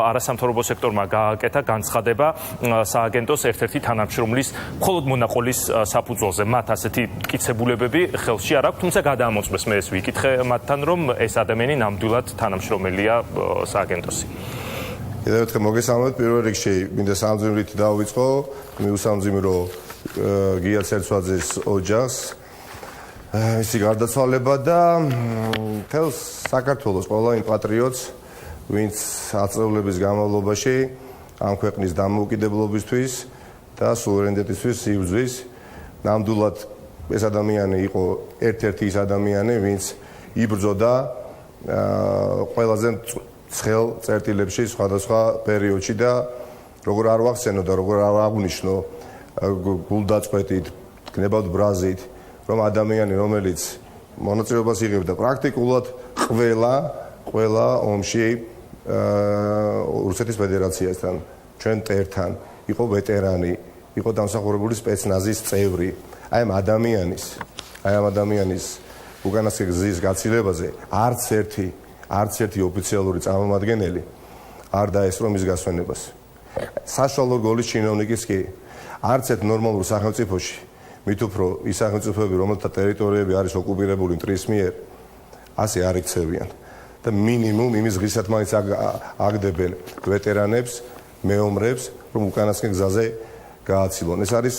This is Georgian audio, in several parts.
არასამთავრობო სექტორმა გააკეთა განცხადება სააგენტოს ერთ-ერთი თანამშრომლის მხოლოდ მონაყოლის საფუძველზე. მათ ასეთი მტკიცებულებები ხელში არ აქვს, თუმცა გადაამოწმეს მე ეს ვიკითხე მათთან, რომ ეს ადამიანი ნამდვილად თანამშრომელია სააგენტოსი. კიდევ ერთხელ მოგესალმებით. პირველ რიგში მინდა სამძიმრით დავიწყო, მიუსამძიმრო გია ცერცვაძის ოჯახს, მისი გარდაცვალება და მთელს საქართველოს ყველა იმ პატრიოტს, ვინც აწევლების განმავლობაში ამ ქვეყნის დამოუკიდებლობისთვის და სუვერენიტეტისთვის იბრძვის. ნამდვილად ეს ადამიანი იყო ერთ-ერთი ის ადამიანი, ვინც იბრძოდა ყველაზე ცხელ წერტილებში სხვადასხვა პერიოდში და როგორ არ ვახსენო და როგორ არ აღნიშნო გულდაწყვეტით, გნებავთ ბრაზით, რომ ადამიანი, რომელიც მონაწილეობას იღებდა პრაქტიკულად ყველა ომში რუსეთის ფედერაციასთან, ჩვენ მტერთან, იყო ვეტერანი, იყო დამსახურებული სპეცნაზის წევრი. აი ამ ადამიანის უკანასკნელი გზის გაცილებაზე არც ერთი ოფიციალური წარმომადგენელი არ დაესწრო მის გასვენებას. საშუალო გოლის ჩინოვნიკის კი არც ერთ ნორმალურ სახელმწიფოში, მით უფრო ის სახელმწიფოები, რომელთა ტერიტორიები არის ოკუპირებული მტრის მიერ, ასე არ იქცევიან. და მინიმუმ იმის ღირსად მაინც აგდებენ ვეტერანებს, მეომრებს, რომ უკანასკნელ გზაზე გააცილონ. ეს არის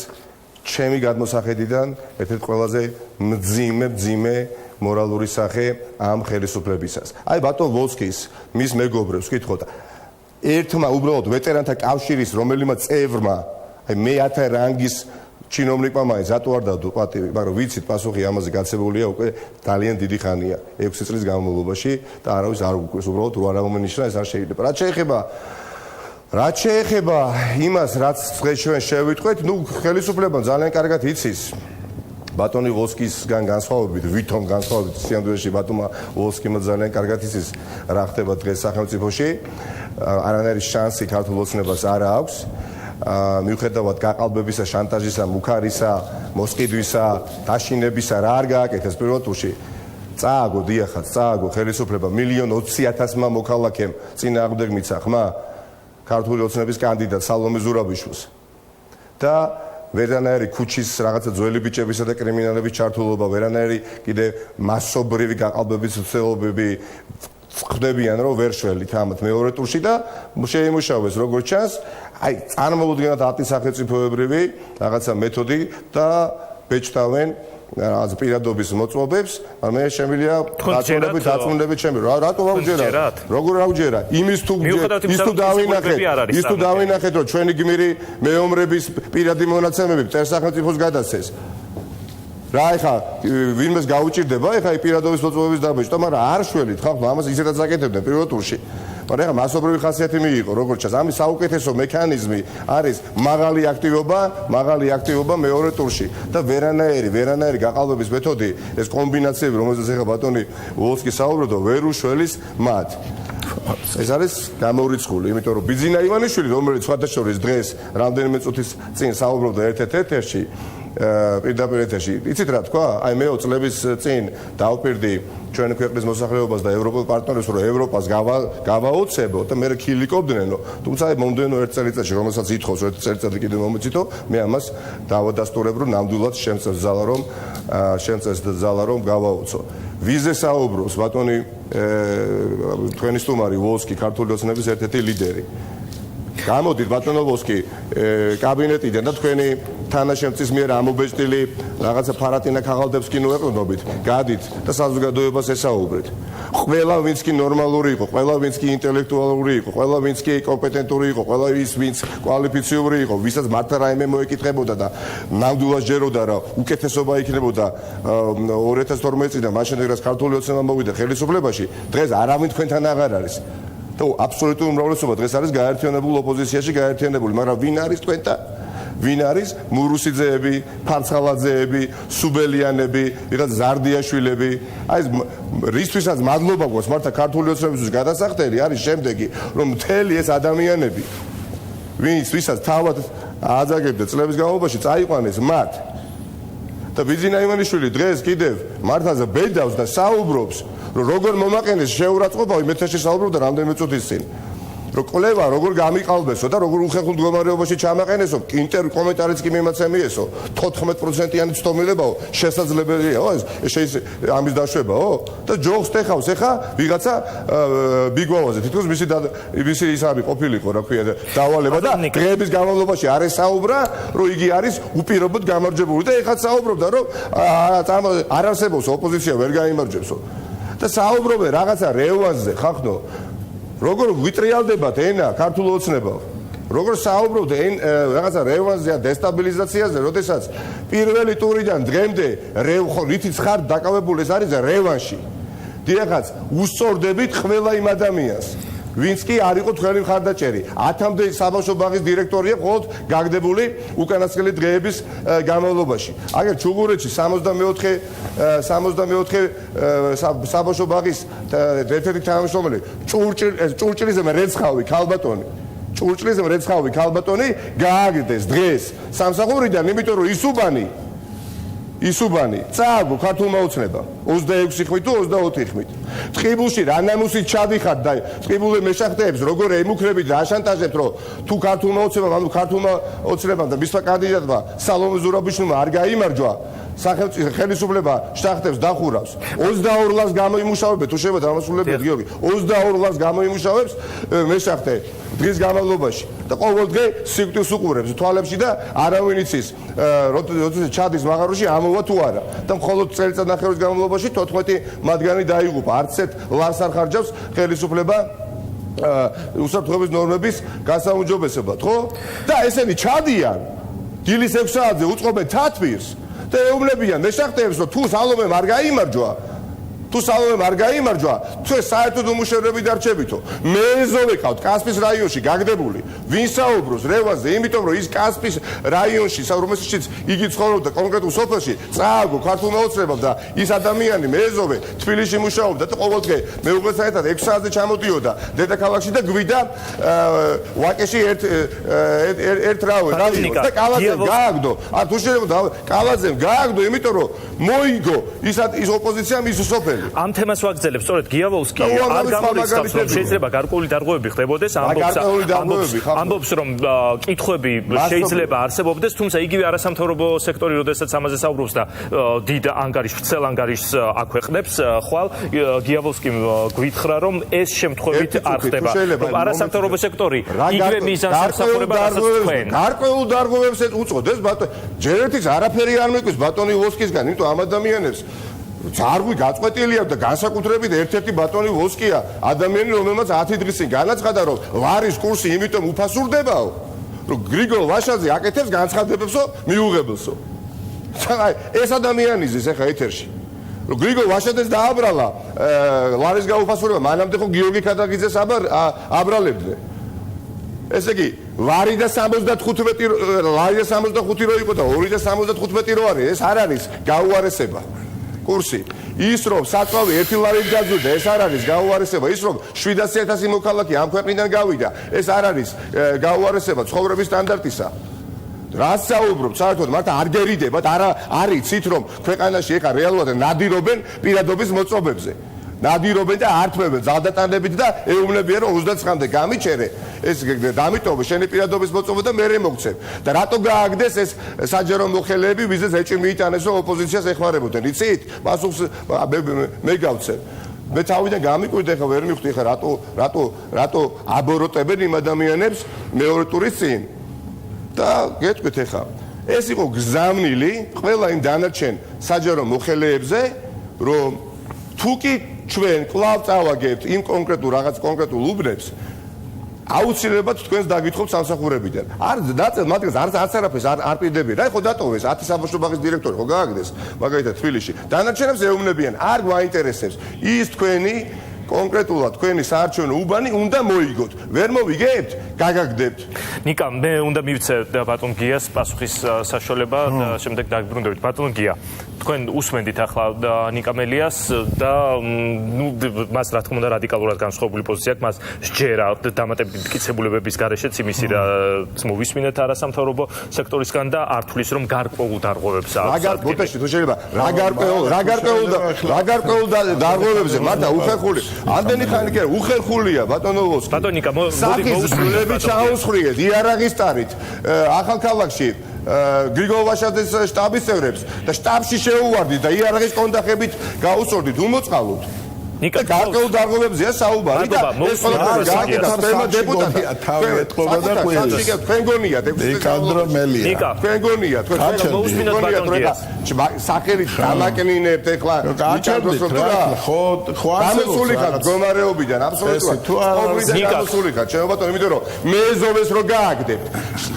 ჩემი გადმოსახედიდან ერთ-ერთი ყველაზე მძიმე მორალური სახე ამ ხელისუფლებისას. აი ბატონ ვოლსკის მის მეგობრებს ვკითხოთ, ერთმა უბრალოდ ვეტერანთა კავშირის რომელიმე წევრმა, აი მე-10 რანგის ჩინოვნიკმა მაინც რატო არ დადო პატივი, მაგრამ ვიცით პასუხი ამაზე გაცემულია უკვე ძალიან დიდი ხანია, 6 წლის განმავლობაში და არავის არ უკვირს, უბრალოდ რო არ ამონიშნა ეს არ შეიძლება. რაც შეეხება იმას, რაც ჩვენ შევიტყვეთ, ხელისუფლება ძალიან კარგად იცის. ბატონი ვოლსკისგან განსხვავებით, ვითომ განსხვავებით სიამდვილეში ბატონმა ვოლსკიმ ძალიან კარგად იცის რა ხდება დღეს სახელმწიფოში. არანაირი შანსი ქართულ ოცნებას არ აქვს. მიუხედავად გაყალბებისა, შანტაჟისა, მუქარისა, მოსყიდვისა, დაშინებისა, რა არ გააკეთეს პირველ ტურში. წააგო ხელისუფლება 1,20,000-მა მოქალაქემ წინააღმდეგ მიცა ხმა ქართული ოცნების კანდიდატ სალომე ზურაბიშვილს. და ვერანაირი ქუჩის რაღაცა ძველი ბიჭებისა და კრიმინალების ჩართულობა, ვერანაირი კიდე მასობრივი გაყალბების ცდილობები ხდებიან, რომ ვერ შველით ამათ მეორე ტურში და შეიმუშავეს როგორც ჩანს, აი წარმოვუდგენთ ათი სახელმწიფოებრივი რაღაცა მეთოდი და ბეჭდავენ რაღაც პირადობის მოწმობებს, მაგრამ მე შემიძლია დაწუნდებით ჩემი. რატო ვაუჯერათ? როგორ ავჯერა? იმის თუ დავინახეთ, რომ ჩვენი გმირი მეომრების პირადი მონაცემები მტერ სახელმწიფოს გადასცეს. რა ეხა ვინმეს გაუჭირდება ეხა პირადობის მოწმობების დაბეჭდა, მაგრამ არ შველით ხალხმა ამას ისედაც აკეთებდნენ პირველ ტურში. მაგრამ ეხა მასობრივი ხასიათი მიიღო, როგორც ჩანს. ამის საუკეთესო მექანიზმი არის მაღალი აქტივობა მეორე ტურში და ვერანაირი გაყალბების მეთოდი, ეს კომბინაციები, რომელზეც ეხა ბატონი ვოლსკი საუბრობდა, ვერ უშველის მათ. ეს არის გამოვრიცხული, იმიტომ რომ ბიძინა ივანიშვილი, რომელიც სხვათა შორის დღეს რამდენიმე წუთის წინ საუბრობდა ერთ-ერთ ეთერში, პირდაპირ ეთერში. იცით რა თქვა? აი მე 20 წლების წინ დავპირდი ჩვენი ქვეყნის მოსახლეობას და ევროპულ პარტნიორებს, რომ ევროპას გავაოცებო და მე ქილიკობდნენო. თუმცა აი მომდენო ერთ წელიწადში, რომელსაც ითხოვს ერთ წელიწადი კიდე მომეცითო, მე ამას დავადასტურებ, რომ ნამდვილად შემწეს ზალა რომ გავაოცო. ვიზე საუბრობს ბატონი თქვენი სტუმარი ვოლსკი, ქართული ოცნების ერთ-ერთი ლიდერი. გამოდით ბატონო ვოლსკი კაბინეტიდან და თქვენი თანაშემწის მიერ ამობეჭდილი რაღაცა ფარატინა ქაღალდებს კი ნუეყრდნობით, გადით და საზოგადოებას ესაუბრეთ. ყველა ვინც კი ნორმალური იყო, ყველა ვინც კი ინტელექტუალური იყო, ყველა ვინც კი კომპეტენტური იყო, ყველა ვინც კვალიფიციური იყო, ვისაც მართა რაიმე მოეკითხებოდა და ნამდვილად ჯეროდა რა უკეთესობა იქნებოდა 2012 წლიდან მაშინ რაც ქართული ოცნება მოვიდა ხელისუფლებაში, დღეს არავინ თქვენთან აღარ არის. და აბსოლუტური უმრავლესობა დღეს არის გაერთიანებულ ოპოზიციაში გაერთიანებული, მაგრამ ვინ არის თქვენთან? ვინ არის მურუსიძეები, ფარცხალაძეები, სუბელიანები, ვიღაც ზარდიაშვილები? აი ეს რისთვისაც მადლობა გვაქვს მართა ქართული ოცნებისთვის გადასახდელი არის შემდეგი, რომ მთელი ეს ადამიანები, ვისაც თავად აძაგებდა წლების განმავლობაში, წაიყვანეს მათ. და ბიძინა ივანიშვილი დღეს კიდევ მართლაზე ბედავს და საუბრობს, რომ როგორ მომაყენეს შეურაცხყოფა, იმეთაში საუბრობდა რამდენიმე წუთის წინ. რომ კვლევა როგორ გამიყალბესო და როგორ უხერხულ მდგომარეობაში ჩამაყენესო, კომენტარიც კი მიმაცემიესო, 14%-იანი ცდომილებაო, შესაძლებელია, ეს ამის დაშვებაო და ჯოხს ტეხავს ეხა ვიღაცა ბიგვავაზე, თითქოს მისი ის არის ყოფილიყო, რა ქვია, დავალება და დღეების განმავლობაში არ ესაუბრა, რომ იგი არის უპირობოდ გამარჯვებული და ეხაც საუბრობდა, რომ არ არსებობს ოპოზიცია ვერ გაიმარჯვებსო. და საუბრობენ რაღაცა რევანსზე, ხახნო. როგორ ვიტრიალდებათ ენა ქართულ ოცნებაო. როგორ საუბრობთ რაღაცა რევანსზე ან დესტაბილიზაციაზე, როდესაც პირველი ტურიდან დღემდე რითიც ხარ დაკავებული ეს არის რევანში. დიახაც, უსწორდებით ყველა იმ ადამიანს, ვინც კი არ იყო თქვენი მხარდაჭერი. 10-მდე საბავშვო ბაღის დირექტორია მხოლოდ გაგდებული უკანასკნელი დღეების განმავლობაში. აგერ ჩუღურეთში 64 საბავშვო ბაღის ერთ-ერთი თანამშრომელი ჭურჭლიზმ რეცხავი ქალბატონი გააგდეს დღეს სამსახურიდან, იმიტომ რომ ისუბანი წააგო ქართულმა ოცნებამ 26 ხმით თუ 24 ხმით. ტყიბულში რა ნამუსით ჩადიხართ და ტყიბულზე მეშახტეებს როგორ ემუქრებით და აშანტაჟებთ, რომ თუ ქართულმა ოცნებამ და მისმა კანდიდატმა სალომე ზურაბიშვილმა არ გაიმარჯვა, სახელმწიფო ხელისუფლება შტახტებს დახურავს. 22 ლარს გამოიმუშავებთ, თუ შეიძლება დამასრულებელია გიორგი. 22 ლარს გამოიმუშავებს მეშახტე დღის განმავლობაში და ყოველ დღე სიკვდილს უყურებს თვალებში და არავინ იცის როდესაც ჩადის მაღაროში ამოვა თუ არა და მხოლოდ წელიწადნახევრის განმავლობაში 14 მათგანი დაიღუპა. არც ერთ ლარს არ ხარჯავს ხელისუფლება უსაფრთხოების ნორმების გასაუმჯობესებლად, ხო? და ესენი ჩადიან დილის 6 საათზე უწყობენ თათბირს და ეუბნებიან მეშახტეებს, რომ თუ სალომემ არ გაიმარჯვა, თუ საერთოდ უმუშევრები დარჩებითო. მე ეზოვეკავთ კასპის რაიონში გაგდებული, ვინ საუბრობს რევანსზე, იმიტომ რომ ის კასპის რაიონში, რომელშიც იგი ცხოვრობდა კონკრეტულ სოფელში, წააგო ქართულმა ოცნებამ და ის ადამიანი მე ეზოვე თბილისში მუშაობდა და ყოველ დღე მეუღლესთან ერთად 6 საათზე ჩამოდიოდა დედაქალაქში და გვიდა ვაკეში ერთ რავე და კალაძემ გააგდო. არ თუ შეიძლება კალაძემ გააგდო, იმიტომ რომ მოიგო ის ოპოზიცია მის სოფელი. ამ თემას ვაგრძელებ, სწორედ გიავოლსკი არ გამორიცხავს, რომ შეიძლება გარკვეული დარღვევები ხდებოდეს, ამბობს, რომ კითხვები შეიძლება არსებობდეს, თუმცა იგივე არასამთავრობო სექტორი, როდესაც ამაზე საუბრობს და დიდ ანგარიშს, ვრცელ ანგარიშს აქვეყნებს, ხვალ გიავოლსკი გვითხრა, რომ ეს შემთხვევით არ ხდება, რომ არასამთავრობო სექტორი იგივე მიზანს ემსახურება, რასაც თქვენ. გარკვეულ დარღვევებს უწოდეს, ბატონო, ჯერ ერთის არაფერი არ მეკვრის ბატონი ვოსკისგან, იმიტომ ამ ადამიანებს ძარღვი გაწყვეტილია და განსაკუთრებით ერთ-ერთი ბატონი ვოსკია, ადამიანი, რომელმაც 10 დღის წინ განაცხადა, რომ ლარის კურსი იმიტომ უფასურდებაო, რომ გრიგოლ ვაშაძე აკეთებს განცხადებებსო მიუღებელსო. ეს ადამიანი ზის ახლა ეთერში. რომ გრიგოლ ვაშაძეს დააბრალა ლარის გაუფასურება, მანამდე ხო გიორგი ქადაგიძეს აბრალებდნენ. ესე იგი, ლარი და 65 რო იყო და 2 და 75 რო არის, ეს არ არის გაუარესება. კურსი. ის რომ საწვავი 1 ლარით გაძვირდა, ეს არ არის გაუარესება. ის რომ 700,000 მოქალაქე ამ ქვეყნიდან გავიდა, ეს არ არის გაუარესება ცხოვრების სტანდარტისა. რას საუბრობთ საერთოდ, მართა არ გერიდებათ, არ იცით რომ ქვეყანაში ეხა რეალურად ნადირობენ პირადობის მოწყობებზე. ნადირობენ და ართმევენ ძალდატანებით და ეუბნებიან რომ 29-მდე გამიჩერე ეს დამიტოვე შენი პირადობის მოწყობა და მე მოგცემ და რატო გააგდეს ეს საჯარო მოხელეები ვიზეს ეჭვი მიიტანეს რომ ოპოზიციას ეხმარებოდნენ იცით პასუხს მე გავცემ მე თავიდან გამიკვირდა ხა ვერ მივხვდი ხა რატო აბოროტებენ იმ ადამიანებს მეორე ტურის წინ და გეტყვით ხა ეს იყო გზავნილი ყველა იმ დანარჩენ საჯარო მოხელეებზე რომ თუკი ჩვენ კლავ წავაგებთ იმ კონკრეტულ რაღაც კონკრეტულ უბნებს აუცილებლად თქვენს დაგითხოვთ სამსახურებიდან. არ დაწევ მათგანს არც არაფერს არ პირდებიან. აი ხო დატოვეს 10 საბავშვო ბაღის დირექტორი ხო გააგდეს მაგალითად თბილისში. დანარჩენებს ეუბნებიან არ გვაინტერესებს ის თქვენი კონკრეტულად თქვენი საარჩევნო უბანი უნდა მოიგოთ. ვერ მოვიგებთ, გაგაგდებთ. ნიკა, მე უნდა მივცე ბატონ გიას პასუხის საშუალება და შემდეგ დაგბრუნდებით. ბატონ გია, თქვენ უსმენდით ახლა ნიკა მელიას და ნუ მას რა თქმა უნდა რადიკალურად განსხვავებული პოზიცია აქვს, მას სჯერა დამატებითი მტკიცებულებების გარეშეც იმისი რაც მოვისმინეთ არასამთავრობო სექტორისგან და არ თulis რომ გარკვეულ დარღვევებს აქვს. ბოტეში თუ შეიძლება რა გარკვეულ დარღვევებზე მართა უხერხული ამდენი ხანი კი უხერხულია ბატონო ვოსკი. ბატონო ნიკა მოუსმინეთ ჩაუსხვრიეთ იარაღის ტარით ახალქალაქში გრიგოლ ვაშაძეს შტაბის წევრებს და შტაბში შეუვარდით და იარაღის კონდახებით გაუსწორდით უმოწყალოდ. ნიკა გარკვეულ დარღვევებზეა საუბარი და ეს ყველაფერი გააკეთა თემა დეპუტატად. თქვენ გონიათ ნიკანდრო მელია. ნიკა თქვენ გონიათ თქვენ მოუსმინოთ ბატონიას. სახელით დამაკნინებთ ეხლა ნიკანდროს რომ ხო გამოსული ხარ მდგომარეობიდან აბსოლუტურად. გამოსული ხარ ჩემო ბატონო იმიტომ რომ მეზოვეს რო გააგდებთ.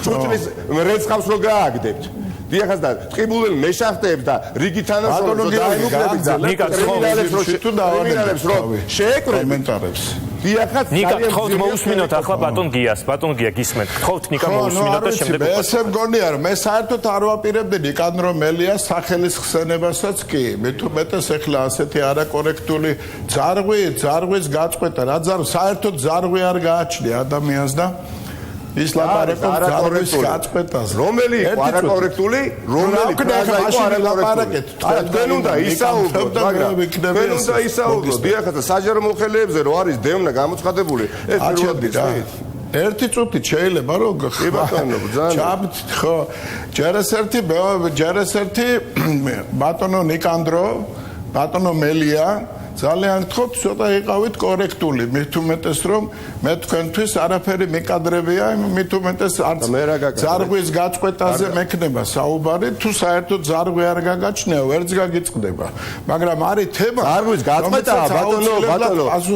ჭუჭლის რეცხავს რო გააგდებთ. დიახაც და ტყიბულელ მეშახტეებს და რიგი თანამშრომლებს დაიმუქრებით და კრიმინალებს რო შეეკრებით კომენტარებს. დიახაც ნიკა თხოვთ მოусმინოთ ახლა ბატონ გიას. ბატონ გია გისმენთ. თხოვთ ნიკა მოусმინოთ და შემდეგ ესე მგონია რომ მე საერთოდ არ ვაპირებდი ნიკანდრო მელიას სახელის ხსენებასაც კი. მე თუ მეტეს ეხლა ასეთი არაკორექტული ძარღვის გაწყვეტა რა საერთოდ ძარღვი არ გააჩნია ადამიანს და ის ლაპარაკობს ძარღვის გაწყვეტას. რომელი არაკორექტული, რომელი ფრაზა იყო არაკორექტული. თქვენ უნდა ისაუბროთ, მაგრამ თქვენ უნდა ისაუბროთ დიახაც საჯარო მოხელეებზე რო არის დევნა გამოცხადებული, ეს პირველად გიცით. ერთი წუთით შეიძლება რომ ჩაბთ ხო ჯერესერთი ბატონო ნიკანდრო ბატონო მელია ძალიან გთხოვთ ცოტა იყავით კორექტული მით უმეტეს რომ მე თქვენთვის არაფერი მიკადრებია მით უმეტეს არც ძარღვის გაწყვეტაზე მექნება საუბარი თუ საერთოდ ძარღვი არ გაგაჩნია ვერც გაგიწყდება მაგრამ არის თემა ძარღვის გაწყვეტაა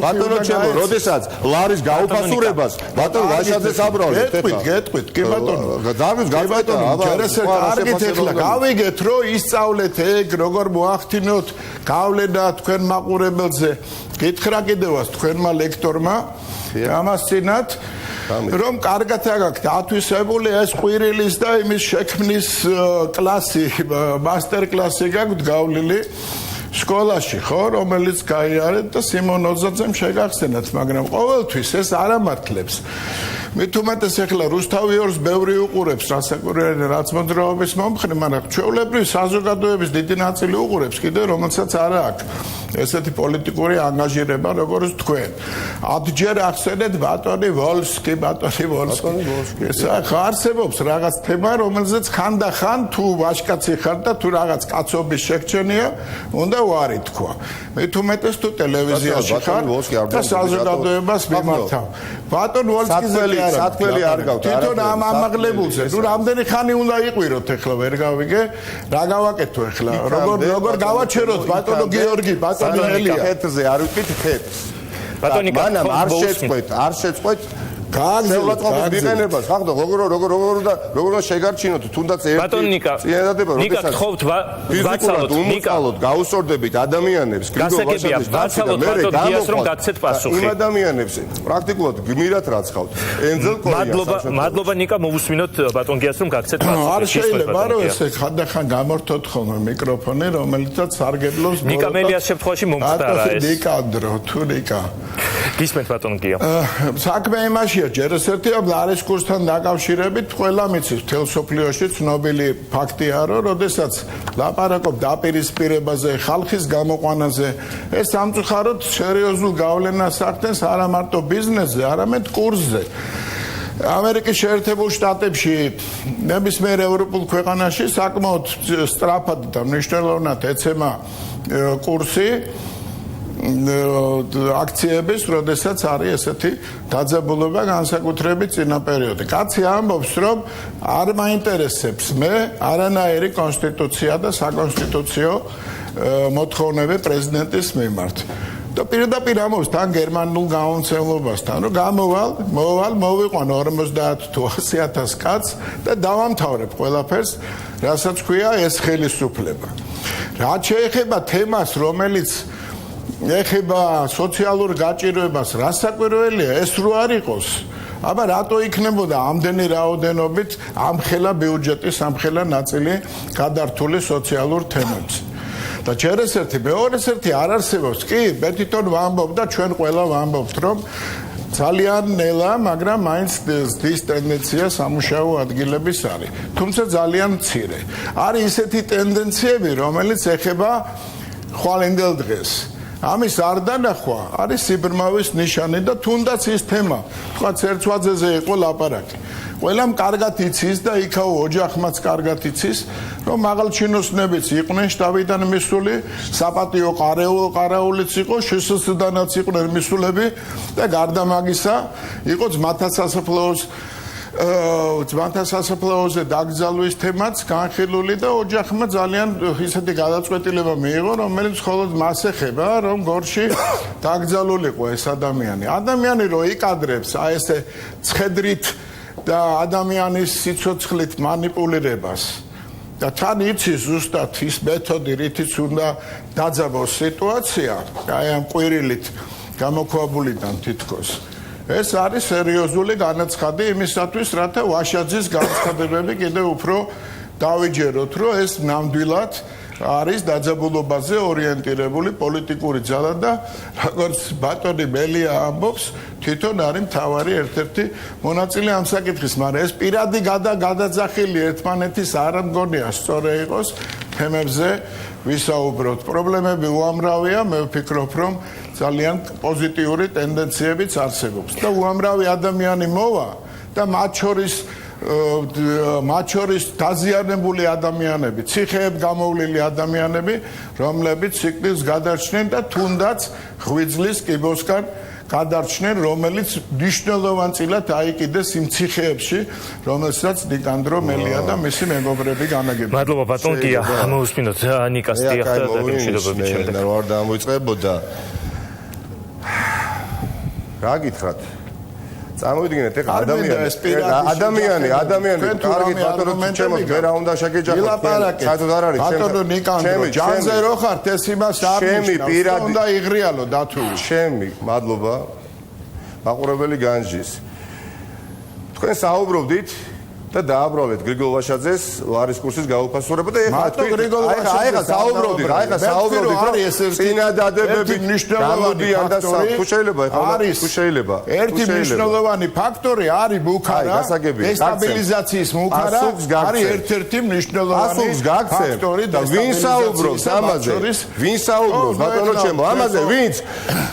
ბატონო ჩემო როდესაც ლარის გაუფასურებას ბატონ ვაშაძეს აბრალეთ გეტყვით კი ბატონო ძარღვის გაწყვეტაა ჯერესერთ კარგით ეხლა გავიგეთ რომ ისწავლეთ ეგ როგორ მოახდინოთ გავლენა თქვენ მაყურებელს გითხრა კიდევაც თქვენმა ლექტორმა ამასწინათ რომ კარგად აგაქვთ ათვისებული ეს ყვირილის და იმის შექმნის კლასი მასტერ კლასი გაქვთ გავლილი სკოლაში ხო რომელიც გაიარეთ და სიმონ ოძაძემ შეგახსენათ მაგრამ ყოველთვის ეს არ ამართლებს მით უმეტეს ეხლა რუსთავიორს ბევრი უყურებს რასაკვირველია რაც მოძრაობის მომხრე მაგრამ ჩვეულებრივ საზოგადოების დიდი ნაწილი უყურებს კიდე რომელსაც არ აქვს ესეთი პოლიტიკური ანგაჟირება როგორც თქვენ ათჯერ ახსენეთ ბატონი ვოლსკი ეს ხარსებობს რაღაც თემა რომელზეც ხანდახან თუ ვაჟკაცი ხარ და თუ რაღაც კაცობის შეგჩენია უნდა ვარი თქვა მით უმეტეს თუ ტელევიზიაში ხარ და საზოგადოებას მიმართავ ბატონ ვოლსკიზე სათქმელი არ გავთ თვითონ ამ ამაღლებულზე ნუ რამდენი ხანი უნდა იყვიროთ ეხლა ვერ გავიგე რა გავაკეთო ეხლა როგორ გავაჩეროთ ბატონო გიორგი ბატონო ელია ხეთზე არ ვიტყვით ხეთს ბატონი მანამ არ შეწყვეთ გააგზავნოთ მიყენებას ხახდო როგორ შეგარჩინოთ თუნდაც ერთი წინადადება ნიკა გთხოვთ ვაცალოთ გაუსწორდებით ადამიანებს გასაგებია ვაცალოთ ბატონ გიას რომ გაგცეთ პასუხი იმ ადამიანებს პრაქტიკულად გმირად რაცხავთ ენძელ კორიას მადლობა ნიკა მოусმინოთ ბატონ გიას რომ გაგცეთ პასუხი არ შეიძლება რომ ესე ხანდახან გამორთოთ ხოლმე მიკროფონი რომელიცაც სარგებლობს ნიკა მელიას შემთხვევაში მომხდარა ეს ნიკანდრო თუ ნიკა გისმენთ ბატონ გია საქმე იმაშია ჯერესერთი ლარის კურსთან დაკავშირებით ყველა მიცის მთელ სოფლიოში ცნობილი ფაქტია რომ როდესაც ლაპარაკობ დაპირისპირებაზე ხალხის გამოყვანაზე ეს სამწუხაროდ სერიოზულ გავლენას ახდენს არა მარტო ბიზნესზე არამედ კურსზე ამერიკის შეერთებულ შტატებში ნებისმიერ ევროპულ ქვეყანაში საკმაოდ სწრაფად და მნიშვნელოვნად ეცემა კურსი აქციების, როდესაც არის ესეთი დაძაბულობა განსაკუთრებით წინა პერიოდი. კაცი ამბობს, რომ არ მაინტერესებს მე არანაირი კონსტიტუცია და საკონსტიტუციო მოთხოვნები პრეზიდენტის მიმართ. და პირდაპირ ამბობს თან გერმანულ გამომცემლობასთან, რომ მოვიყვან 50 თუ 100,000 კაცს და დავამთავრებ ყველაფერს, რასაც ქვია ეს ხელისუფლება. რაც შეეხება თემას, რომელიც ეხება სოციალურ გაჭირვებას, რასაკვირველია ეს რო არ იყოს. აბა რატო იქნებოდა ამდენი რაოდენობით ამხელა ბიუჯეტის ამხელა ნაწილი გადართული სოციალურ თემებს. და ჯერესერთი მეორეს ერთი არ არსებობს. კი, მე თვითონ ვამბობ და ჩვენ ყველა ვამბობთ, რომ ძალიან ნელა, მაგრამ მაინც ის ტენდენცია სამუშაო ადგილების არის. თუმცა ძალიან მცირე. არის ისეთი ტენდენციები, რომელიც ეხება ხვალინდელ დღეს. ამის არ დანახვა არის სიბრმავის ნიშანი და თუნდაც ის თემა, თქვა ცერცვაძეზე იყო ლაპარაკი. ყველამ კარგად იცის და იქაო ოჯახმაც კარგად იცის, რომ მაღალჩინოსნებიც იყვნენ შტაბიდან მისული, საპატიო ყარაულიც იყო, შსს-დანაც იყვნენ მისულები და გარდა მაგისა იყო ძმათა სასაფლაოზე დაკრძალვის თემაც განხილული და ოჯახმა ძალიან ისეთი გადაწყვეტილება მიიღო, რომელიც მხოლოდ მას ეხება, რომ გორში დაკრძალულიყო ეს ადამიანი. ადამიანი რო იკადრებს აი ესე ცხედრით და ადამიანის სიცოცხლით манипуლირებას და თან იცის ზუსტად ის მეთოდი, რითიც უნდა დაძაბოს სიტუაცია, აი ამ ყვირილით გამოქვაბულიდან თითქოს. ეს არის სერიოზული განაცხადი იმისათვის, რათა ვაშაძის განცხადებები კიდევ უფრო დავიჯეროთ, რომ ეს ნამდვილად არის დაძაბულობაზე ორიენტირებული პოლიტიკური ძალა და როგორც ბატონი მელია ამბობს, თვითონ არის მთავარი ერთ-ერთი მონაწილე ამ საკითხის, მაგრამ ეს პირადი გადაძახილი ერთმანეთის არ მგონია სწორი იყოს თემებზე ვისაუბროთ. პრობლემები უამრავია, მე ვფიქრობ, რომ ძალიან პოზიტიური ტენდენციებიც არსებობს და უამრავი ადამიანი მოვა და მათ შორის დაზიანებული ადამიანები, ციხეებ გამოვლილი ადამიანები, რომლებიც სიკვდილს გადარჩნენ და თუნდაც ღვიძლის კიბოსგან გადარჩნენ, რომელიც მნიშვნელოვანწილად აიკიდეს იმ ციხეებში, რომელსაც ნიკანდრო მელია და მისი მეგობრები განაგებდნენ. მადლობა ბატონ გია, მოусმინოთ ნიკას დიახ და დაგემშვიდობებით შემდეგ. არ დამოიწყებოდა. რა გითხრათ? წარმოვიდგინეთ, ეხლა ადამიანი, კარგი ბატონო, ჩემო ვერ უნდა შეგეჯახოთ. საერთოდ არ არის. ბატონო ნიკანდრო, ჯანზე რო ხართ, ეს იმას არ ნიშნავს. უნდა იღრიალო დათული. ჩემი, მადლობა. მაყურებელი განჯის. თქვენ საუბრობდით და დააბრალეთ გრიგოლ ვაშაძეს ლარის კურსის გაუფასურება და ეხლა საუბრობდით, წინადადებები გამოდიან და თუ შეიძლება ეხლა ერთი მნიშვნელოვანი ფაქტორი არის მუქარა, დესტაბილიზაციის მუქარა არის ერთ-ერთი მნიშვნელოვანი ფაქტორი და ვინ საუბრობს ამაზე? ვინ საუბრობს ბატონო ჩემო ამაზე? ვინც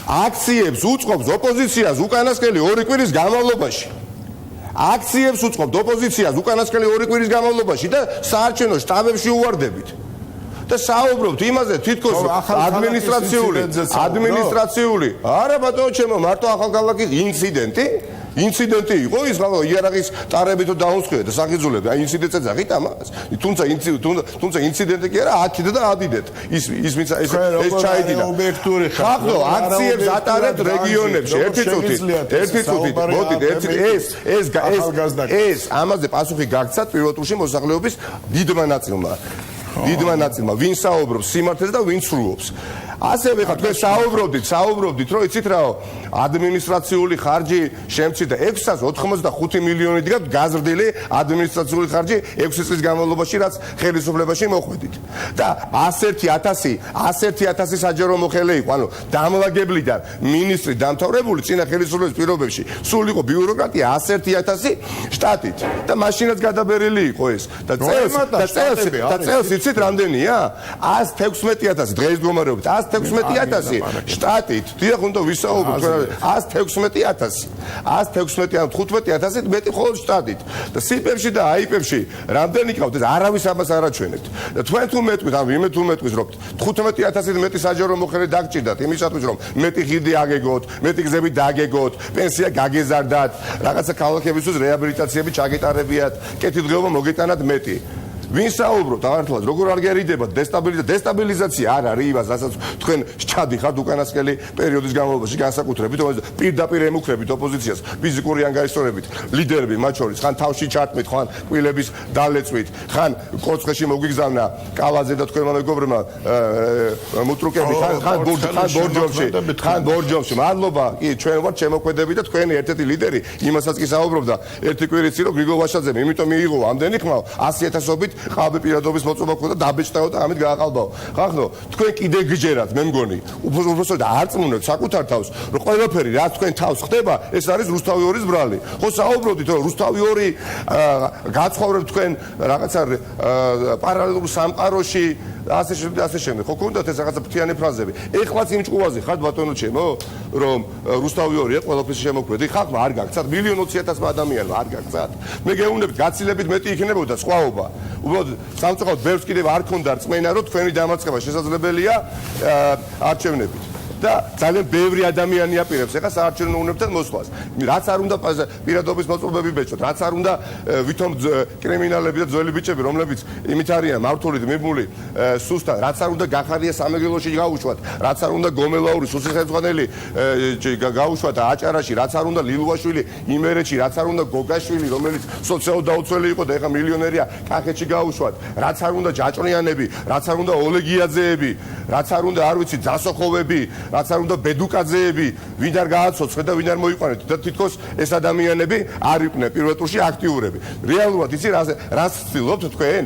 აქციებს უწყობს ოპოზიციას უკანასკნელი 2 კვირის განმავლობაში? აქციებს უწყობთ ოპოზიციას უკანასკნელი 2 კვირის განმავლობაში და საარჩევნო შტაბებში უვარდებით. და საუბრობთ იმაზე თითქოს ადმინისტრაციული. არა ბატონო ჩემო, მარტო ახალქალაქის ინციდენტი იყო ის ხალხო იარაღის ტარები თუ დაუსხია და სახიძულები აი ინციდენტს ეძახით ამას თუმცა ინციდენტი კი არა აკიდეთ და ადიდეთ ის ჩაიდინა ხალხო აქციებს ატარებთ რეგიონებში ერთი წუთით მოდით ეს ამაზე პასუხი გაგცათ პირველ ტურში მოსახლეობის დიდმა ნაწილმა ვინ საუბრობს სიმართლეს და ვინ სრულობს ასევე ხა თქვენ საუბრობდით რომ იცით რა ადმინისტრაციული ხარჯი შემცირდა 685 მილიონი დგა გაზრდილი ადმინისტრაციული ხარჯი 6 წლის განმავლობაში რაც ხელისუფლებაში მოხვედით და 11000 საჯარო მოხელე იყო ანუ დამლაგებლიდან მინისტრი დამთავრებული წინა ხელისუფლების პირობებში სულ იყო ბიუროკრატია 11000 შტატით და მაშინაც გადაბერილი იყო ეს და წელს იცით რამდენია 116000 დღეს მდგომარეობით 116000 შტატით დიახ უნდა ვისაუბროთ 116000 მეტი ხოლმე შტატით და სიპებში და აიპებში რამდენი ყავთ ეს არავის ამას არ აჩვენებთ და თქვენ თუ მეტყვით ან ვინმე თუ მეტყვის რომ 15000 მეტი საჯარო მოხელე დაგჭირდათ იმისათვის რომ მეტი ხიდი აგეგოთ მეტი გზები დაგეგოთ პენსია გაგეზარდათ რაღაცა ქალაქებისთვის რეაბილიტაციები ჩაგეტარებიათ კეთილდღეობა მოგეტანათ მეტი ვინ საუბრობთ აღართლად როგორ არ გერიდება დესტაბილიზაცია არ არის იმას რასაც თქვენ ჩადიხართ უკანასკნელი პერიოდის განმავლობაში განსაკუთრებით რომელიც პირდაპირ ემუქრებით ოპოზიციას ფიზიკური ანგარიშორებით ლიდერები მათ შორის ხან თავში ჩართმით ხან კვილების დალეწვით ხან კოცხეში მოგვიგზავნა კალაძე და თქვენმა მეგობრებმა მუტრუკები ხან ბორჯომში მადლობა კი ჩვენ ვართ შემოქმედები და თქვენი ერთ-ერთი ლიდერი იმასაც კი საუბრობდა ერთი კვირით წინ რომ გრიგოლ ვაშაძემ იმიტომ მიიღო ამდენი ხმა 100000-ობით ხალხი პირადობის მოწობა ქონდა დაბეჭდაო და ამით გააყალბაო. ხახნო, თქვენ კიდე გიჯერათ, მე მგონი. უბრალოდ არ წმუნდეთ საკუთარ თავს, რომ ყველაფერი რაც თქვენ თავს ხდება, ეს არის რუსთავი 2-ის ბრალი. ხო საუბრობდით, რომ რუსთავი 2 გაცხოვრებთ თქვენ რაღაცა პარალელურ სამყაროში ასე შემდეგ. ხო გქონდათ ეს რაღაცა ფრთიანი ფრაზები. ეხლაც იმ ჭკუაზე ხართ ბატონო ჩემო, რომ რუსთავი 2-ია ყველაფერში შემოქმედი. ხალხმა არ გაგცათ 1,20,000 ადამიანმა არ გაგცათ. მე გეუბნებით გაცილებით მეტი იქნებოდა სხვაობა. უბრალოდ სამწუხაროდ ბევრს კიდევ არ ქონდა რწმენა, რომ თქვენი დამარცხება შესაძლებელია არჩევნებით. და ძალიან ბევრი ადამიანი აპირებს ახლა საარჩევნო უნებთან მოსვლას. რაც არ უნდა პირადობის მოწყობები ბეჭდოთ, რაც არ უნდა ვითომ კრიმინალები და ძველი ბიჭები, რომლებიც იმით არიან მართულით მიბმული სუსტად, რაც არ უნდა გახარია სამეგრელოში გაუშვათ, რაც არ უნდა გომელაური სუსხელწვანელი გაუშვათ აჭარაში, რაც არ უნდა ლილუაშვილი იმერეთში, რაც არ უნდა გოგაშვილი, რომელიც სოციალურ დაუცველი იყო და ახლა მილიონერია კახეთში გაუშვათ, რაც არ უნდა ჯაჭრიანები, რაც არ უნდა ოლეგიაძეები, რაც არ უნდა არ ვიცი ძასოხოვები, რაც არ უნდა ბედუკაძეები, ვინ არ გააცოცხლეთ და ვინ არ მოიყვანეთ და თითქოს ეს ადამიანები არ იყვნენ პირველ ტურში აქტიურები. რეალურად იცი რას ვცდილობთ თქვენ?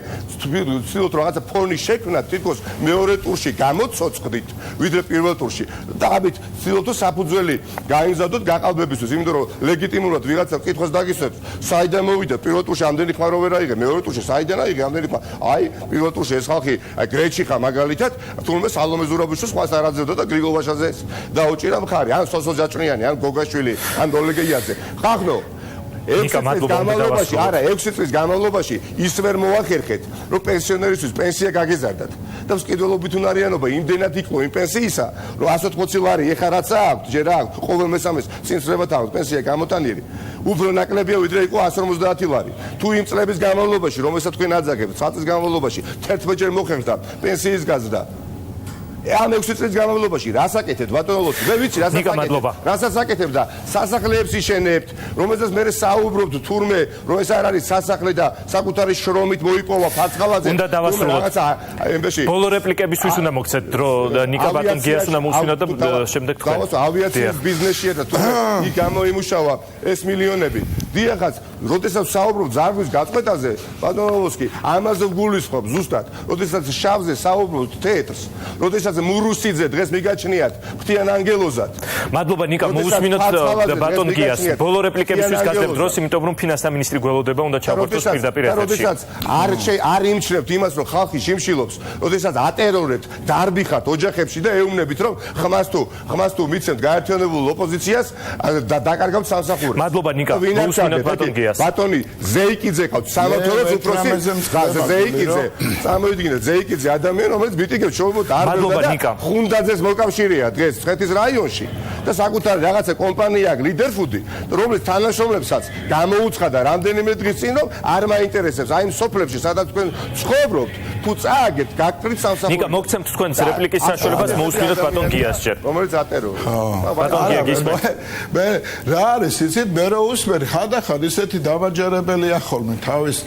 ვცდილობთ რაღაცა ფონი შექმნათ თითქოს მეორე ტურში გამოცოცხლით, ვიდრე პირველ ტურში. და ამით ვცდილობთ საფუძველი გაიმზადოთ გაყალბებისთვის, იმიტომ რომ ლეგიტიმურად ვიღაცა კითხვას დაგისვენებს, საიდან მოვიდა პირველ ტურში ამდენი ხმა რო ვერ აიღე, მეორე ტურში საიდან აიღე ამდენი ხმა? აი, პირველ ტურში ეს ხალხი გრეჩი ხა მაგალითად, თუნდაც სალომე ზურაბიშვილს სხვას არ აძებდა და გრიგოლ ვაშაძეს დაუჭირა მხარი, ან სოსო ჯაჭრიანი, ან გოგაშვილი, ან ოლეგიაძე. ხახნო 6 წლის განმავლობაში ის ვერ მოახერხეთ, რომ პენსიონერისთვის პენსია გაგეზარდათ. და მსკიდველობით უნარიანობა იმდენად იყო იმ პენსიისა, რომ 180 ლარი ეხა რაც აქვს, ჯერ აქვს, ყოველ მესამეს წინსწრებათ აქვს პენსია გამოტანილი. უფრო ნაკლებია ვიდრე იყო 150 ლარი. თუ იმ წლების განმავლობაში, რომელსაც თქვენ აძაგებთ, 9 წლის განმავლობაში 11-ჯერ მოხერხდა პენსიის გაზრდა. ამ 6 წლის განმავლობაში რას აკეთებთ ბატონო ლოცი? მე ვიცი რასაც აკეთებთ. რასაც აკეთებთ და სასახლეებს იშენებთ, რომელზეც მე საუბრობთ თურმე, რომ ეს არ არის სასახლე და საკუთარი შრომით მოიპოვა ფარცხალაძე. უნდა დავასრულოთ. ბოლო რეპლიკებისთვის უნდა მოგცეთ დრო ნიკა ბატონ გიას უნდა მოვსვინოთ და შემდეგ თქვენ. ავიაციის ბიზნესია და თურმე იქ გამოიმუშავა ეს მილიონები. დიახაც, როდესაც საუბრობ ძარღვის გაწყვეტაზე, ბატონო ლოცი, ამაზე გულისხმობ ზუსტად. როდესაც შავზე საუბრობ თეთრს, როდესაც მურუსიძე დღეს მიგაჩნიათ ფრთიან ანგელოზად. მადლობა ნიკა, მოვუსმინოთ ბატონ გიას. ბოლო რეპლიკებისთვის გასდევთ დროს, იმიტომ რომ ფინანსთა მინისტრი გველოდება უნდა ჩავართოს პირდაპირ ეთერში. როდესაც არ იმჩნევთ იმას, რომ ხალხი შიმშილობს, როდესაც ატერორებთ, დარბიხათ ოჯახებში და ეუბნებით, რომ ხმას თუ მიცემთ გაერთიანებულ ოპოზიციას და დაკარგავთ სამსახურს. მადლობა ნიკა, მოვუსმინოთ ბატონ გიას. ბატონი ზეიკიძე ყავთ, სამართლოს უფროსი ზეიკიძე. წარმოიდგინეთ, ზეიკიძე ადამიანი, რომელიც ბიტიკებს შოუმოთ არ ხუნდაძეს მოკავშირეა დღეს ცხეთის რაიონში და საკუთარი რაღაცა კომპანია აქვს ლიდერფუდი, რომელიც თანაშრომლებსაც გამოუცხადა რამდენიმე დღის წინ, რომ არ მაინტერესებს აი იმ სოფლებში, სადაც თქვენ ცხოვრობთ, თუ წააგეთ გაკრით სამსახური. ნიკა, მოგცემთ თქვენს რეპლიკის საშუალებას, მოусმინოთ ბატონ გიას ჯერ. რომელიც ატეროა. ბატონ გია გისმენთ. მე რა არის, იცით, მე რო უსმენ ხანდახან ისეთი დამაჯერებელია ხოლმე თავის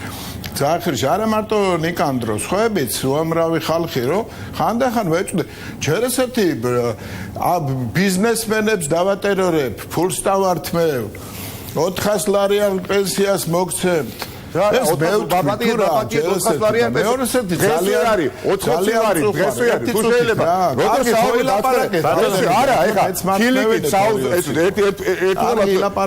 ძახირში, არა მარტო ნიკანდროს, ხვებით, უამრავი ხალხი, რომ ხანდახან ვეჭვდე, ჯერ ესეთი ბიზნესმენებს დავატერორებ, ფულს დავართ მე, 400 ლარიან პენსიას მოგცემთ. ეს ბაბატი 400 ლარიან პენსიას ძალიან არის 20 ლარი დღეს ვერ არის თუ შეიძლება როგორ საუბრობთ არა ეხა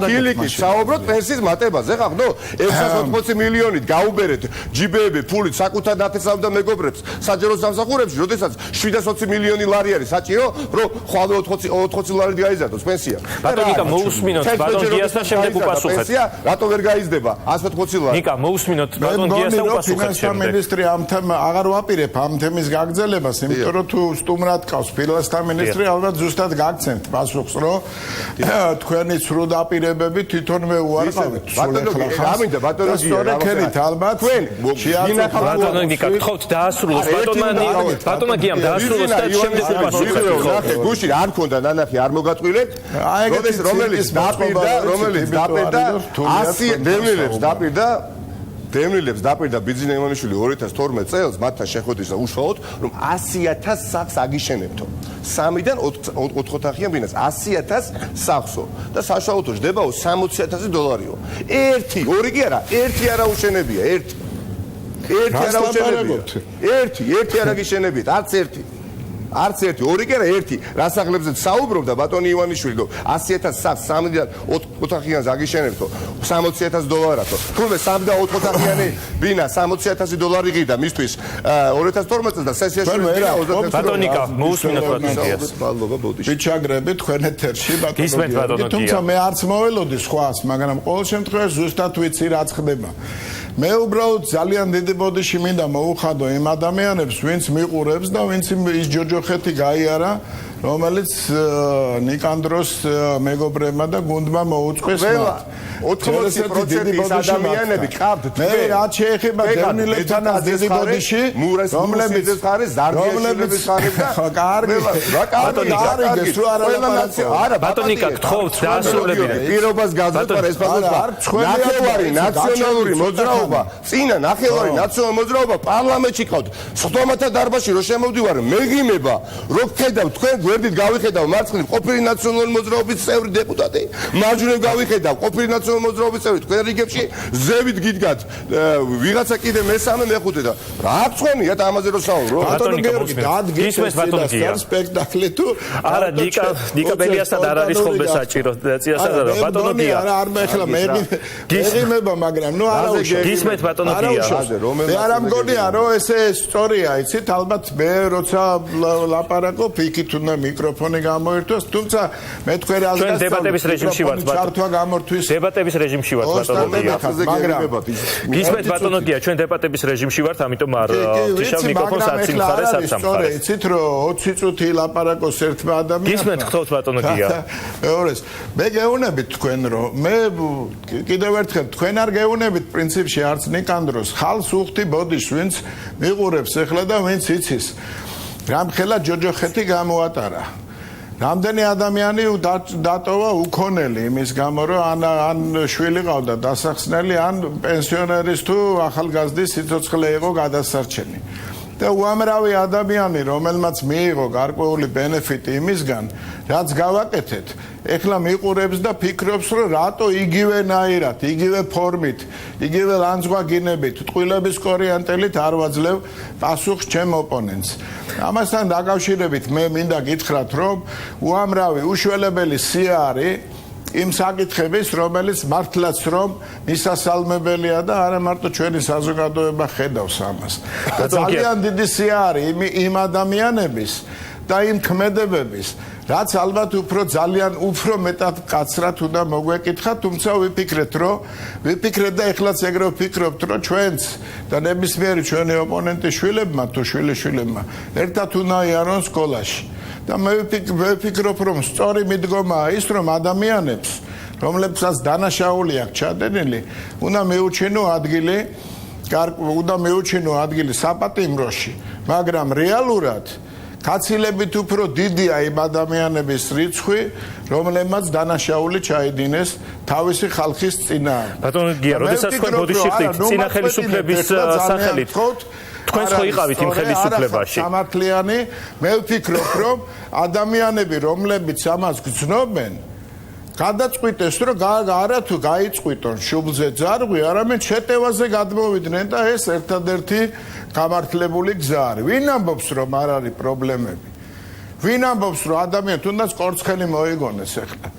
ქილიკით საუბრობთ პენსიის მატებაზე ხახნო 680 მილიონით გაუბერეთ ჯიბეები ფულით საკუთარ ნათესავ და მეგობრებს საჯარო სამსახურებში როდესაც 720 მილიონი ლარი არის საჭირო რომ ხვალ 80 ლარით გაიზარდოს პენსია ბატონიკა მოусმინოთ ბატონ გიასთან შემდეგ უპასუხეთ რატო ვერ გაიზრდება 180 ლარი მოусმინოთ ბატონ გიას და უპასუხეთ ფინანსთა მინისტრი ამ თემ აღარ ვაპირებ ამ თემის გაგრძელებას იმიტომ რომ თუ სტუმრად ყავს ფინანსთა მინისტრი ალბათ ზუსტად გაგცემთ პასუხს რომ თქვენი სრულ დაპირებები თვითონვე უარყავთ ამინდა ბატონო გია ალბათ თქვენ ბატონო ნიკა გთხოვთ დაასრულოს ბატონმა გიამ დაასრულოს და შემდეგ უპასუხეთ გუში არ მქონდა ნანახი არ მოგაწყვილეთ რომელიც დაპირდა 100 დევნილებს დაპირდა ბიძინა ივანიშვილი 2012 წელს მათთან შეხვედრისა უშუალოდ რომ 100,000 სახლს აგიშენებთო 3-დან 4 ოთახიან ბინას 100,000 სახლსო და საშუალო ჯდებაო $60,000 ერთი ორი კი არა ერთი არა უშენებია ერთი არა უშენებია ერთი არ აგიშენებიათ არც ერთი არც ერთი, ორი კი არა, ერთი. რასახლებზეც საუბრობდა ბატონი ივანიშვილი, რომ 100,000 სახლს 3-დან 4 ოთახიანს აგიშენებთო, $60,000-ო. თუმცა 3 და 4 ოთახიანი ბინა $60,000 ღირდა მისთვის 2012 წელს და სესიაში ბატონიკა, მოусმინოთ ბატონიკას. მადლობა ბოდიში. ვიჩაგრები თქვენ ეთერში გისმენთ ბატონო გია. თუმცა მე არც მოველოდი სხვას, მაგრამ ყოველ შემთხვევაში ზუსტად ვიცი რაც ხდება. მე უბრალოდ ძალიან დიდი ბოდიში მინდა მოუხადო იმ ადამიანებს, ვინც მიყურებს და ვინც ის ჯოჯოხეთი გაიარა, რომელიც ნიკანდროს მეგობრებმა და გუნდმა მოუწყეს მათ. 80% ის ადამიანები ყავთ მე რაც შეეხება დევნილებთან დიდი ბოდიში, რომლებიც ხარეს ზარდიაშვილების ხარეს და კარგი არა ბატონიკა გთხოვთ დაასრულებინე. პირობას გაძლევთ ესპანეთს. ნახევარი ნაციონალური მოძრაობა, წინა ნახევარი ნაციონალური მოძრაობა პარლამენტში ყავთ. სხდომათა დარბაზში რო შემოვდივარ, მეგიმება, რო ხედავ თქვენ გვერდით გავიხედავ მარცხნივ ყოფილი ნაციონალური მოძრაობის წევრი დეპუტატი, მარჯვნივ გავიხედავ ყოფილი ნაციონალური მოძრაობის წევრი, თქვენ რიგებში ზევით გიდგათ ვიღაცა კიდე მესამე მეხუთე და რა აღწვენიათ ამაზე რო საუბრო. ბატონო გიორგი, გისმენთ ბატონო გია. სპექტაკლი თუ არა ნიკა ბელიასთან არ არის ხოლმე საჭირო წიასაზარო ბატონო გია. არა არ მეხლა მეგიმება, მაგრამ ნუ არა უშო. გისმენთ ბატონო გია. მე არ ამგონია რომ ესე სწორია, იცით, ალბათ მე როცა ლაპარაკობ, იქით უნდა მიკროფონი გამოირთვას, თუმცა მე თქვენ აზრს ჩვენ დებატების რეჟიმში ვართ ბატონო. დებატების რეჟიმში ვართ ბატონო გია. გისმენთ ბატონო გია, ჩვენ დებატების რეჟიმში ვართ, ამიტომ არ ვთიშავ მიკროფონს აციმხარეს აცამხარეს. იცით რომ 20 წუთი ლაპარაკოს ერთმა ადამიანმა. გისმენთ გთხოვთ ბატონო გია. მეორეს მე გეუბნებით თქვენ რომ მე კიდევ ერთხელ თქვენ არ გეუბნებით პრინციპში არც ნიკანდროს ხალს უხდი ბოდიშს, ვინც მიყურებს ახლა და ვინც იცის. რამხელა ჯოჯოხეთი გამოატარა. რამდენი ადამიანი დატოვა უქონელი იმის გამო რომ ან შვილი ყავდა დასახსნელი, ან პენსიონერის თუ ახალგაზრდის სიცოცხლე იყო გადასარჩენი. და უამრავი ადამიანი, რომელმაც მიიღო გარკვეული ბენეფიტი იმისგან, რაც გავაკეთეთ, ეხლა მიყურებს და ფიქრობს, რომ რატო იგივენაირად, იგივე ფორმით, იგივე ლანძღვაგინებით, ტყუილების კორიანტელით არ ვაძლევ პასუხს ჩემ ოპონენტს. ამასთან დაკავშირებით მე მინდა გითხრათ, რომ უამრავი უშველებელი სია არის იმ საკითხების, რომელიც მართლაც რომ მისასალმებელია და არა მარტო ჩვენი საზოგადოება ხედავს ამას. ძალიან დიდი სია არის იმ ადამიანების და იმ ქმედებების, რაც ალბათ ძალიან უფრო მეტად კაცრად უნდა მოგვეკითხა, თუმცა ვიფიქრეთ და ეხლაც ეგრე ვფიქრობთ, რომ ჩვენც და ნებისმიერი ჩვენი ოპონენტის შვილებმა თუ შვილიშვილებმა ერთად უნდა იარონ სკოლაში. და მე ვფიქრობ, რომ სწორი მიდგომაა ის, რომ ადამიანებს, რომლებსაც დანაშაული აქვს ჩადენილი, უნდა მეუჩინო ადგილი საპატიმროში, მაგრამ რეალურად კაცილებით უფრო დიდია იმ ადამიანების რიცხვი, რომლებმაც დანაშაული ჩაიდინეს თავისი ხალხის წინააღმდეგ. ბატონო გია, როდესაც თქვენ ბოდიში ხდით წინა ხელისუფლების სახელით თქვენს ხო იყავით იმ ხელისუფლებაში? სამართლიანი, მე ვფიქრობ, რომ ადამიანები, რომლებიც ამას გრძნობენ, გადაწყვიტეს, რომ არა თუ გაიწყვიტონ შუბლზე ძარღვი, არამედ შეტევაზე გადმოვიდნენ და ეს ერთადერთი გამართლებული გზა არის. ვინ ამბობს, რომ არ არის პრობლემები? ვინ ამბობს, რომ ადამიანს თუნდაც კორცხელი მოიგონეს ახლა?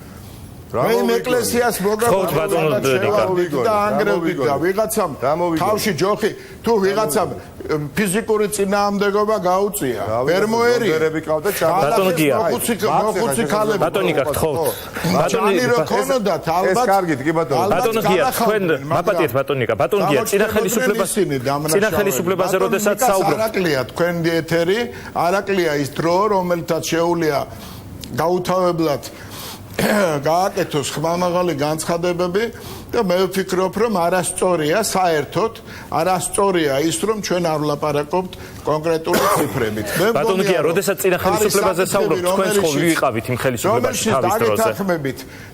მე იმ ეკლესიას მოგავიდით და ანგრევდით და ვიღაცამ თავში ჯოხი თუ ვიღაცამ ფიზიკური წინააღმდეგობა გაუწია ვერ მოერია ბატონო გია მოხუცი ქალები ბატონიკა გთხოვთ ბატონი რო ქონოდათ ალბათ ეს კარგით კი ბატონო გია თქვენ მაპატიეთ ბატონიკა ბატონო გია წინა ხელისუფლებაზე როდესაც საუბრობთ არაკლია თქვენი ეთერი არაკლია ის დრო რომელთაც შეუძლია გაუთავებლად გააკეთოს ხმამაღალი განცხადებები და მე ვფიქრობ, რომ არასწორია საერთოდ, არასწორია ის, რომ ჩვენ არ ვლაპარაკობთ კონკრეტული ციფრებით. ბატონო გია, როდესაც წინა ხელისუფლებაზე საუბრობთ, თქვენს ხო ვიყავით იმ ხელისუფლებაში თავის დროზე.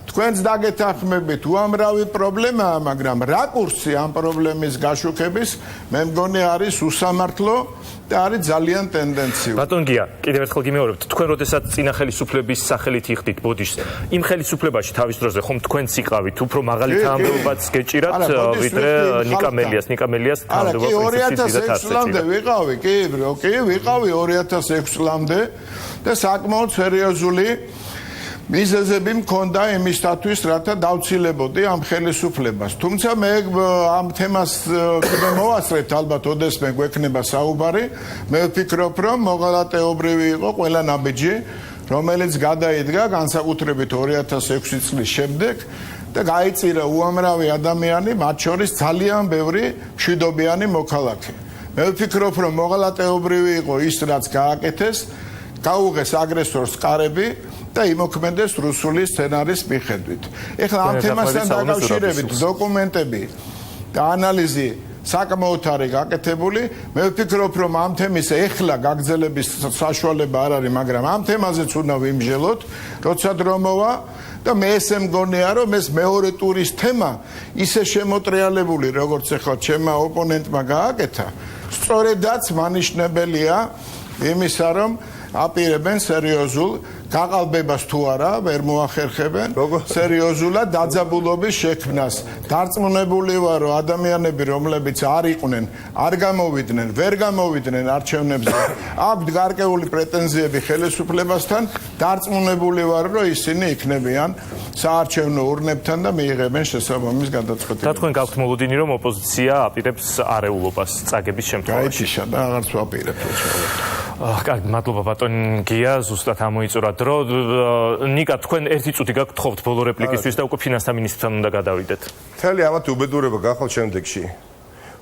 თქვენს დაგეთანხმებით უამრავი პრობლემაა, მაგრამ რაკურსი ამ პრობლემის გაშუქების მე მგონი არის უსამართლო და არის ძალიან ტენდენციური. ბატონ გია, კიდევ ერთხელ გიმეორებთ, თქვენ როდესაც წინა ხელისუფლების სახელით იხდით ბოდიშს, იმ ხელისუფლებაში თავის დროზე ხომ თქვენც იყავით, უფრო მაღალი თანამდებობები გეუბაც გეჭირათ ვიდრე ნიკა მელიას კი 2006 წლამდე ვიყავი, კი ვიყავი 2006 წლამდე და საკმაოდ სერიოზული მიზეზები მქონდა იმისათვის, რათა დავცილებოდი ამ ხელისუფლებას. თუმცა მე ამ თემას კიდე მოვასწრებთ ალბათ ოდესმე გვექნება საუბარი. მე ვფიქრობ, რომ მოღალატეობრივი იყო ყველა ნაბიჯი, რომელიც გადაიდგა განსაკუთრებით 2006 წლის შემდეგ და გაიწირა უამრავი ადამიანი, მათ შორის ძალიან ბევრი მშვიდობიანი მოქალაქე. მე ვფიქრობ, რომ მოღალატეობრივი იყო ის, რაც გააკეთეს, გაუღეს აგრესორს ყარები და იმოქმედეს რუსული სცენარის მიხედვით. ეხლა ამ თემასთან დაკავშირებით დოკუმენტები და ანალიზი საკმაოდ არის გაკეთებული. მე ვფიქრობ, რომ ამ თემის ეხლა გაგრძელების საშუალება არ არის, მაგრამ ამ თემაზეც უნდა ვიმსჯელოთ, როცა დრო მოვა და მე ესე მგონია, რომ ეს მეორე ტურის თემა ისე შემოტრიალებული, როგორც ეხლა ჩემმა ოპონენტმა გააკეთა, სწორედაც მანიშნებელია იმისა, რომ აპირებენ სერიოზულ გაყალბებას თუ არა ვერ მოახერხებენ სერიოზულად დაძაბულობის შექმნას. დარწმუნებული ვარ, რომ ადამიანები, რომლებიც არ იყვნენ, არ გამოვიდნენ, ვერ გამოვიდნენ არჩევნებზე, აქვთ გარკვეული პრეტენზიები ხელისუფლებასთან, დარწმუნებული ვარ, რომ ისინი იქნებიან საარჩევნო ურნებთან და მიიღებენ შესაბამის გადაწყვეტილებას. და თქვენ გაქვთ მოლოდინი, რომ ოპოზიცია აპირებს არეულობას წაგების შემთხვევაში. გაიჩიშა და აღარც ვაპირებ. კარგი, მადლობა ბატონი გია, ზუსტად ამოიწურა დრო. ნიკა, თქვენ ერთი წუთი გაგთხოვთ ბოლო რეპლიკისთვის და უკვე ფინანსთა მინისტრთან უნდა გადავიდეთ. მთელი ამათი უბედურება გახალ შემდეგში,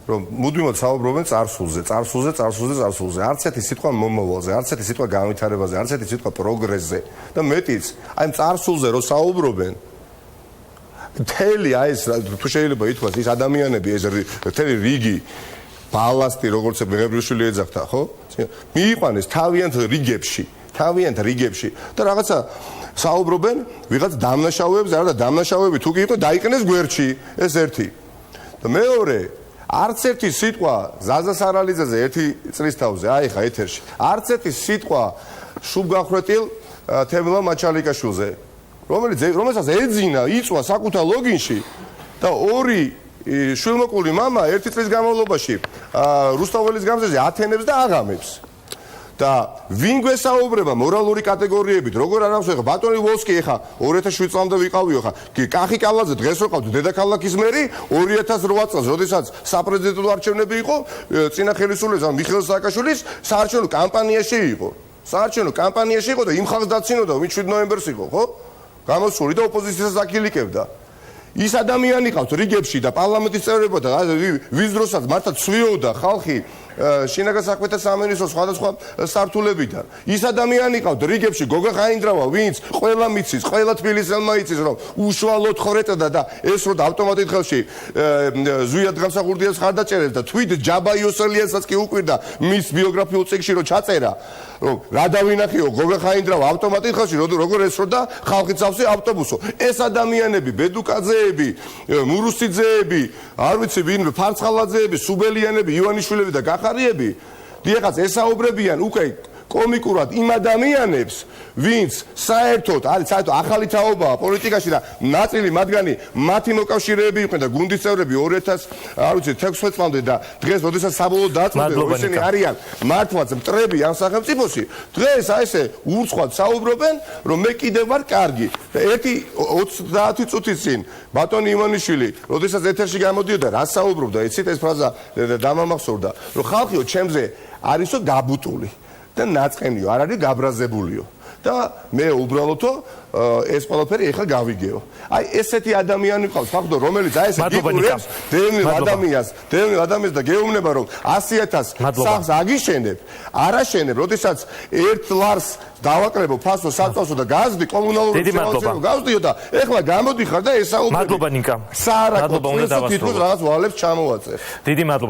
რომ მუდმივად საუბრობენ წარსულზე. არც ერთი სიტყვა მომავალზე, არც ერთი სიტყვა განვითარებაზე, არც ერთი სიტყვა პროგრესზე და მეტიც, აი წარსულზე რო საუბრობენ, მთელი აი ეს თუ შეიძლება ითქვას, ის ადამიანები, ეს მთელი რიგი ბალასტი, როგორც მეღებრიშვილი ეძახდა, ხო? მიიყვანეს თავიანთ რიგებში და რაღაცა საუბრობენ ვიღაც დამნაშავეებს, არა და დამნაშავეები თუ კი იყო დაიყენეს გვერდში, ეს ერთი. და მეორე, არც ერთი სიტყვა ზაზა სარალიძეზე ერთი წლის თავზე, აი ხა ეთერში. არც ერთი სიტყვა შუბგახრეტილ თემლა მაჩალიკაშვილზე, რომელსაც ეძინა, იწვა საკუთარ ლოგინში და ორი შვილმოკლული მამა ერთი წლის განმავლობაში რუსთაველის გამზაზე ათენებს და აღამებს. და ვინ გვესაუბრება მორალური კატეგორიებით, როგორ არ აქვს ხა ბატონი ვოლსკი ხა 2007 წლამდე ვიყავიო ხა კახი კალაძე დღეს რო ყავთ დედაქალაქის მერი 2008 წელს როდესაც საპრეზიდენტო არჩევნები იყო წინა ხელისუფლების მიხეილ სააკაშვილის საარჩევნო კამპანიაში იყო და იმ ხალხს დაცინოდა ვინ 7 ნოემბერს იყო ხო გამოსული და ოპოზიციას აკილიკებდა ის ადამიანი ყავთ რიგებში და პარლამენტის წევრებო და ვის დროსაც მართლა ცვიოდა ხალხი შინაგან საქმეთა სამინისტროს სხვადასხვა სართულებიდან ის ადამიანი ყავთ რიგებში გოგა ხაინდრავა ვინც ყველა მიცის ყველა თბილისელმა იცის რომ უშუალოდ ხორეტდა და ეს რო ავტომატით ხელში ზვიად გამსახურდიას ხარდაჭერებს და თვით ჯაბა იოსელიასაც კი უკვირდა მის ბიოგრაფიულ წიგნში რო ჩაწერა რომ რა დავინახიო გოგა ხაინდრავა ავტომატით ხელში როგორ ესროდა ხალხი წავსე ავტობუსო ეს ადამიანები ბედუკაძეები მურუსიძეები არ ვიცი ვინ ფარცხალაძეები სუბელიანები ივანიშვილები და ხარიები დიახაც ესაუბრებიან უკვე კომიკურად იმ ადამიანებს ვინც საერთოდ არის საერთოდ ახალი თაობაა პოლიტიკაში და ნაწილი მათგანი მათი მოკავშირეები იყვნენ და გუნდის წევრები 2016 წლამდე და დღეს როდესაც საბოლოო დაწყვეტილება ისინი არიან მართლაც მტრები ამ სახელმწიფოში დღეს აი ესე ურცხვად საუბრობენ რომ მე კიდევ ვარ კარგი ერთი 30 წუთის წინ ბატონი ივანიშვილი როდესაც ეთერში გამოდიოდა რა საუბრობდა იცით ეს ფრაზა დამამახსოვრდა რომ ხალხიო ჩემზე არისო გაბუტული და ნაწყენიო არ არის გაბრაზებულიო და მე უბრალოდო ეს ყველაფერი ეხლა გავიგეო. აი ესეთი ადამიანი ყავს ფაქტობრივად რომელიც აი ესე გიყურებს დევნილ ადამიანს და გეუბნება რომ 100,000 სახლს აგიშენებ, არაშენებ, როდესაც ერთ ლარს დავაკლებო ფასო საწავსო და გაზდი კომუნალური მრეწველობა გავსდიო და ეხლა გამოდიხარ და ესაუბრები. მადლობა ნიკა. საარაკო თვითონ რაღაც ვალებს ჩამოვაწერ. დიდი მადლობა.